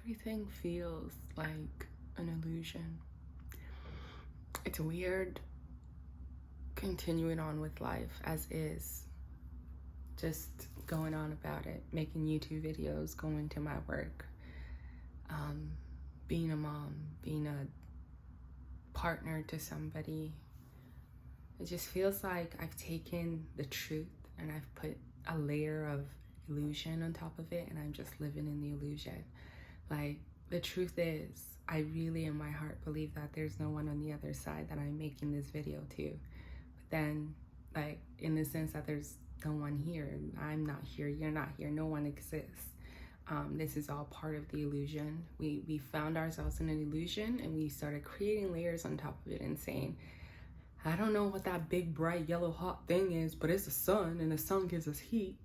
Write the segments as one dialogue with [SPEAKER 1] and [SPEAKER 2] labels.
[SPEAKER 1] everything feels like an illusion. It's weird continuing on with life as is, just going on about it, making YouTube videos, going to my work, being a mom, being a partner to somebody. It just feels like I've taken the truth and I've put a layer of illusion on top of it, and I'm just living in the illusion. Like, the truth is, I really in my heart believe that there's no one on the other side that I'm making this video to. But then, like, in the sense that there's no one here, I'm not here, you're not here, no one exists. This is all part of the illusion. We found ourselves in an illusion, and we started creating layers on top of it and saying, I don't know what that big bright yellow hot thing is, but it's the sun, and the sun gives us heat.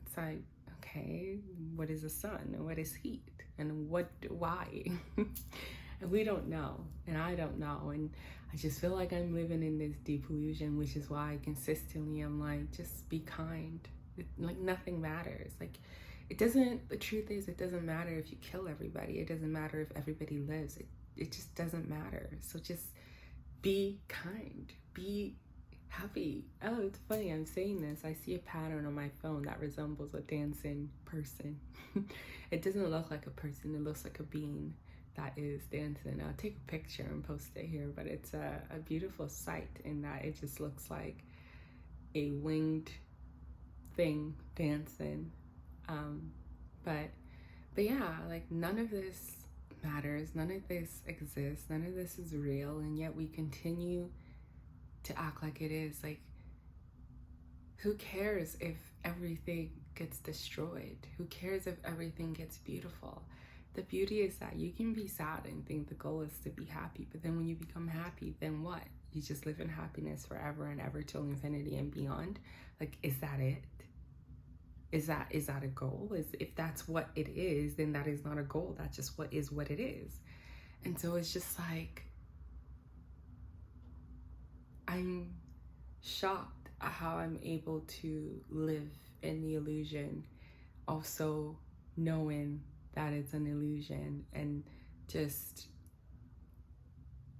[SPEAKER 1] It's like, okay, what is the sun and what is heat and why? And we don't know, and I don't know, and I just feel like I'm living in this deep illusion, which is why consistently I'm like, just be kind. Like, nothing matters. Like, the truth is, it doesn't matter if you kill everybody. It doesn't matter if everybody lives. It just doesn't matter. So just be kind, be happy. Oh, it's funny, I'm saying this. I see a pattern on my phone that resembles a dancing person. It doesn't look like a person, it looks like a being that is dancing. I'll take a picture and post it here, but it's a beautiful sight in that it just looks like a winged thing dancing. But yeah, like, none of this matters, none of this exists, none of this is real, and yet we continue to act like it is. Like, who cares if everything gets destroyed? Who cares if everything gets beautiful? The beauty is that you can be sad and think the goal is to be happy, but then when you become happy, then what? You just live in happiness forever and ever till infinity and beyond. Like, is that it? Is that a goal? If that's what it is, then that is not a goal. That's just what it is. And so it's just like, I'm shocked at how I'm able to live in the illusion, also knowing that it's an illusion. And just,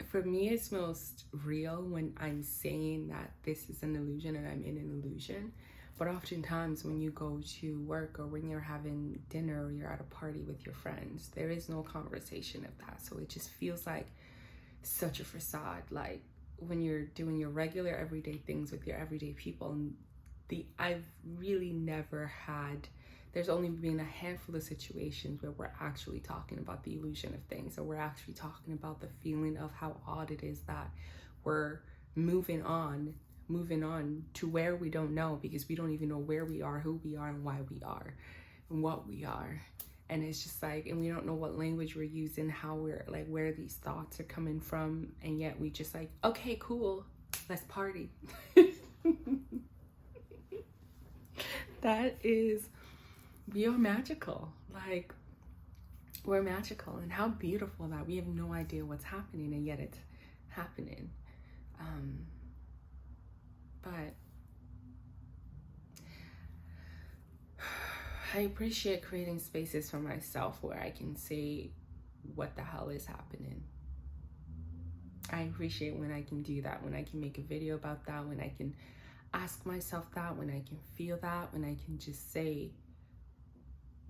[SPEAKER 1] for me, it's most real when I'm saying that this is an illusion and I'm in an illusion. But oftentimes when you go to work, or when you're having dinner, or you're at a party with your friends, there is no conversation of that. So it just feels like such a facade. Like, when you're doing your regular everyday things with your everyday people, I've really never had, there's only been a handful of situations where we're actually talking about the illusion of things, or we're actually talking about the feeling of how odd it is that we're moving on to where we don't know, because we don't even know where we are, who we are, and why we are, and what we are. And it's just like, and we don't know what language we're using, how we're like, where these thoughts are coming from, and yet we just like, okay, cool, let's party. That is, we are magical. Like, we're magical, and how beautiful that we have no idea what's happening, and yet it's happening. But I appreciate creating spaces for myself where I can say what the hell is happening. I appreciate when I can do that, when I can make a video about that, when I can ask myself that, when I can feel that, when I can just say,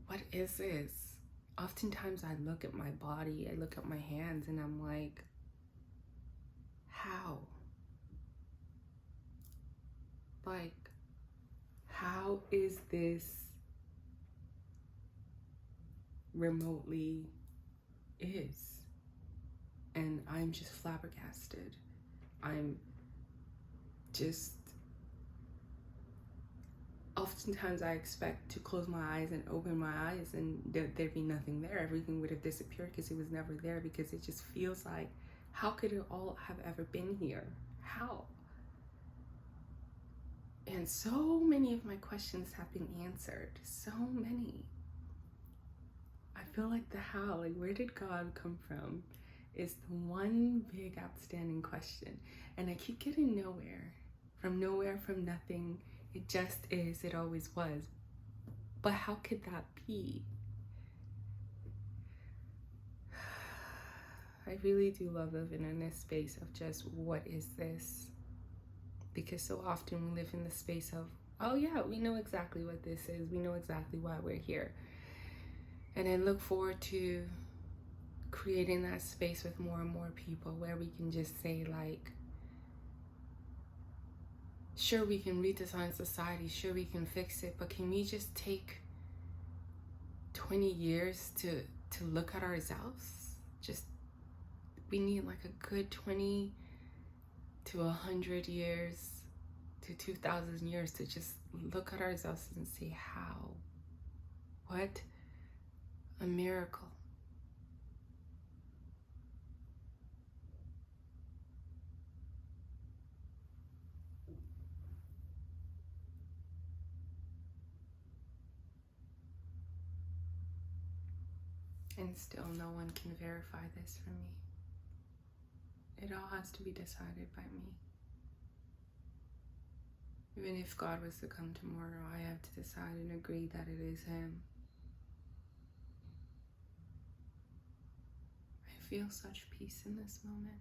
[SPEAKER 1] what is this? Oftentimes I look at my body, I look at my hands, and I'm like, how? Like, how is this remotely is? And I'm just flabbergasted. I'm just, oftentimes I expect to close my eyes and open my eyes and there'd be nothing there. Everything would have disappeared because it was never there, because it just feels like, how could it all have ever been here? How? And so many of my questions have been answered. So many. I feel like the how, like, where did God come from, is the one big outstanding question. And I keep getting nowhere, from nothing. It just is, it always was. But how could that be? I really do love living in this space of just, what is this? Because so often we live in the space of, oh yeah, we know exactly what this is. We know exactly why we're here. And I look forward to creating that space with more and more people where we can just say, like, sure, we can redesign society, sure, we can fix it, but can we just take 20 years to look at ourselves? Just, we need like a good 20 to 100 years to 2,000 years to just look at ourselves and say, how? What a miracle. And still no one can verify this for me. It all has to be decided by me. Even if God was to come tomorrow, I have to decide and agree that it is Him. I feel such peace in this moment.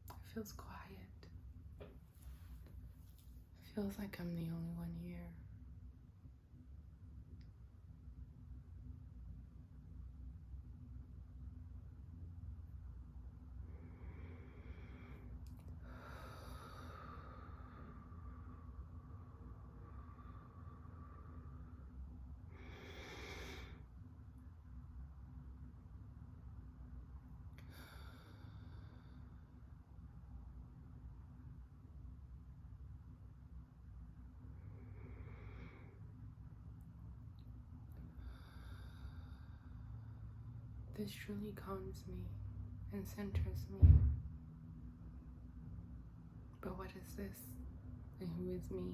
[SPEAKER 1] It feels quiet. It feels like I'm the only one here. This truly calms me and centers me. But what is this? And who is me?